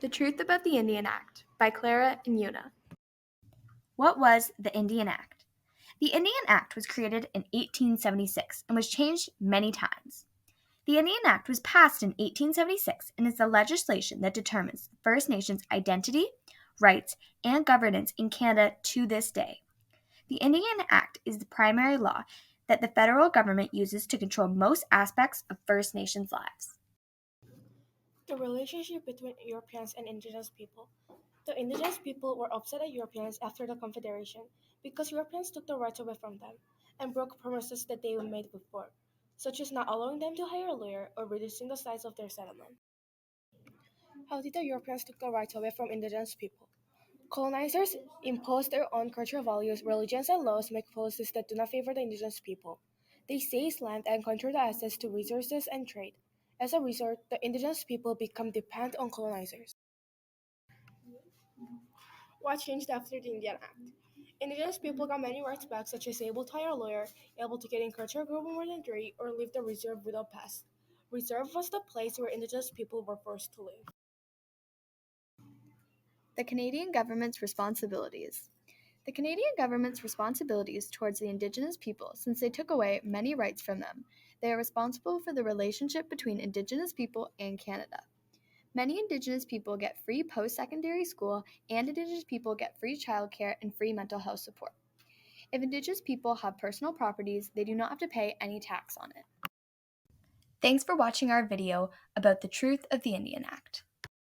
The Truth About the Indian Act by Clara and Una. What was the Indian Act? The Indian Act was created in 1876 and was changed many times. The Indian Act was passed in 1876 and is the legislation that determines First Nations' identity, rights, and governance in Canada to this day. The Indian Act is the primary law that the federal government uses to control most aspects of First Nations' lives. The relationship between Europeans and indigenous people. The indigenous people were upset at Europeans after the Confederation because Europeans took the rights away from them and broke promises that they made before, such as not allowing them to hire a lawyer or reducing the size of their settlement. How did the Europeans take the rights away from indigenous people? Colonizers imposed their own cultural values, religions, and laws, make policies that do not favor the indigenous people. They seized land and controlled the access to resources and trade. As a result, the indigenous people become dependent on colonizers. What changed after the Indian Act? Indigenous people got many rights back, such as able to hire a lawyer, able to get in cultural group more than three, or leave the reserve without pass. Reserve was the place where indigenous people were forced to live. The Canadian government's responsibilities. The Canadian government's responsibilities towards the Indigenous people, since they took away many rights from them. They are responsible for the relationship between Indigenous people and Canada. Many Indigenous people get free post-secondary school, and Indigenous people get free childcare and free mental health support. If Indigenous people have personal properties, they do not have to pay any tax on it. Thanks for watching our video about the Truth of the Indian Act.